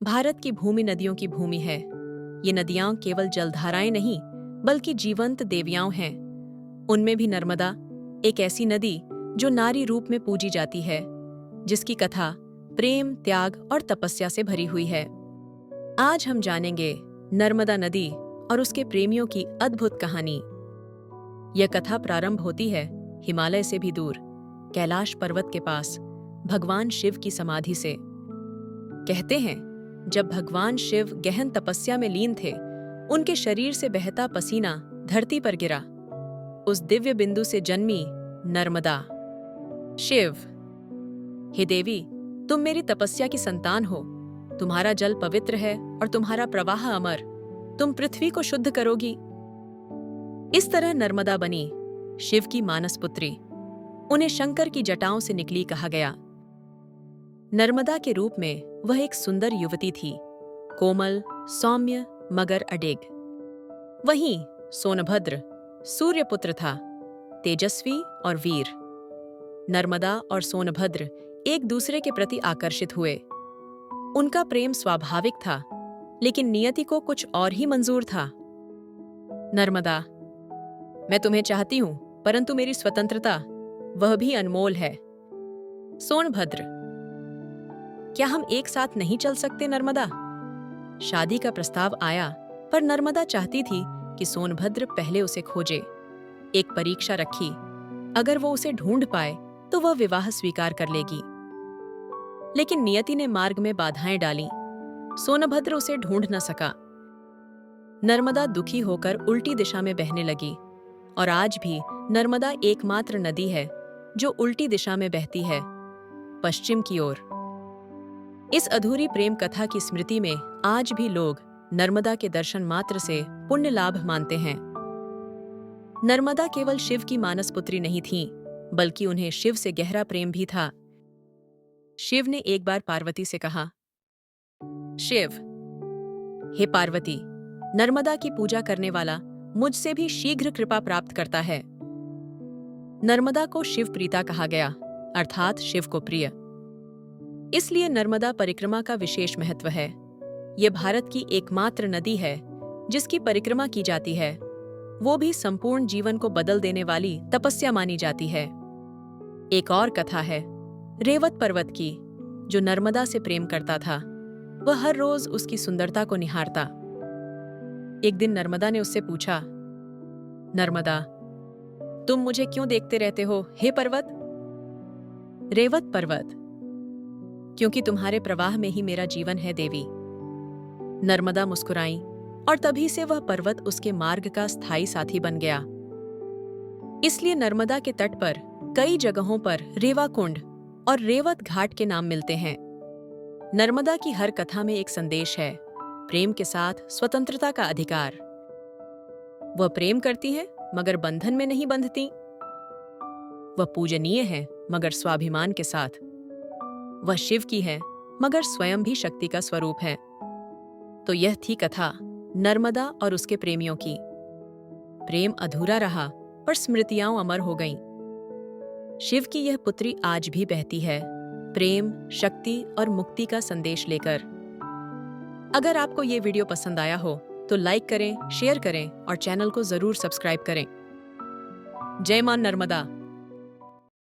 भारत की भूमि नदियों की भूमि है। ये नदियां केवल जलधाराएं नहीं, बल्कि जीवंत देवियां हैं। उनमें भी नर्मदा, एक ऐसी नदी जो नारी रूप में पूजी जाती है, जिसकी कथा प्रेम, त्याग और तपस्या से भरी हुई है। आज हम जानेंगे नर्मदा नदी और उसके प्रेमियों की अद्भुत कहानी। यह कथा प्रारंभ होती है हिमालय से भी दूर, कैलाश पर्वत के पास, भगवान शिव की समाधि से। कहते हैं, जब भगवान शिव गहन तपस्या में लीन थे, उनके शरीर से बहता पसीना धरती पर गिरा। उस दिव्य बिंदु से जन्मी नर्मदा। शिव: हे देवी, तुम मेरी तपस्या की संतान हो। तुम्हारा जल पवित्र है और तुम्हारा प्रवाह अमर। तुम पृथ्वी को शुद्ध करोगी। इस तरह नर्मदा बनी शिव की मानस पुत्री। उन्हें शंकर की जटाओं से निकली कहा गया। नर्मदा के रूप में वह एक सुंदर युवती थी, कोमल, सौम्य, मगर अडेग। वहीं सोनभद्र सूर्यपुत्र था, तेजस्वी और वीर। नर्मदा और सोनभद्र एक दूसरे के प्रति आकर्षित हुए। उनका प्रेम स्वाभाविक था, लेकिन नियति को कुछ और ही मंजूर था। नर्मदा: मैं तुम्हें चाहती हूं, परंतु मेरी स्वतंत्रता, वह भी अनमोल है। सोनभद्र: क्या हम एक साथ नहीं चल सकते नर्मदा? शादी का प्रस्ताव आया, पर नर्मदा चाहती थी कि सोनभद्र पहले उसे खोजे। एक परीक्षा रखी, अगर वो उसे ढूंढ पाए तो वह विवाह स्वीकार कर लेगी। लेकिन नियति ने मार्ग में बाधाएं डाली। सोनभद्र उसे ढूंढ न सका। नर्मदा दुखी होकर उल्टी दिशा में बहने लगी, और आज भी नर्मदा एकमात्र नदी है जो उल्टी दिशा में बहती है, पश्चिम की ओर। इस अधूरी प्रेम कथा की स्मृति में आज भी लोग नर्मदा के दर्शन मात्र से पुण्य लाभ मानते हैं। नर्मदा केवल शिव की मानस पुत्री नहीं थीं, बल्कि उन्हें शिव से गहरा प्रेम भी था। शिव ने एक बार पार्वती से कहा, शिव: हे पार्वती, नर्मदा की पूजा करने वाला मुझसे भी शीघ्र कृपा प्राप्त करता है। नर्मदा को शिव प्रीता कहा गया, अर्थात शिव को प्रिय। इसलिए नर्मदा परिक्रमा का विशेष महत्व है। यह भारत की एकमात्र नदी है जिसकी परिक्रमा की जाती है, वो भी संपूर्ण जीवन को बदल देने वाली तपस्या मानी जाती है। एक और कथा है रेवत पर्वत की, जो नर्मदा से प्रेम करता था। वह हर रोज उसकी सुंदरता को निहारता। एक दिन नर्मदा ने उससे पूछा, नर्मदा, तुम मुझे क्यों देखते रहते हो, हे पर्वत? रेवत पर्वत: क्योंकि तुम्हारे प्रवाह में ही मेरा जीवन है देवी। नर्मदा मुस्कुराई, और तभी से वह पर्वत उसके मार्ग का स्थायी साथी बन गया। इसलिए नर्मदा के तट पर कई जगहों पर रेवा कुंड और रेवत घाट के नाम मिलते हैं। नर्मदा की हर कथा में एक संदेश है, प्रेम के साथ स्वतंत्रता का अधिकार। वह प्रेम करती हैं, मगर बंधन में नहीं बंधती। वह पूजनीय है, मगर स्वाभिमान के साथ। वह शिव की है, मगर स्वयं भी शक्ति का स्वरूप है। तो यह थी कथा नर्मदा और उसके प्रेमियों की। प्रेम अधूरा रहा, पर स्मृतियां अमर हो गईं। शिव की यह पुत्री आज भी बहती है, प्रेम, शक्ति और मुक्ति का संदेश लेकर। अगर आपको ये वीडियो पसंद आया हो तो लाइक करें, शेयर करें और चैनल को जरूर सब्सक्राइब करें। जय मां नर्मदा।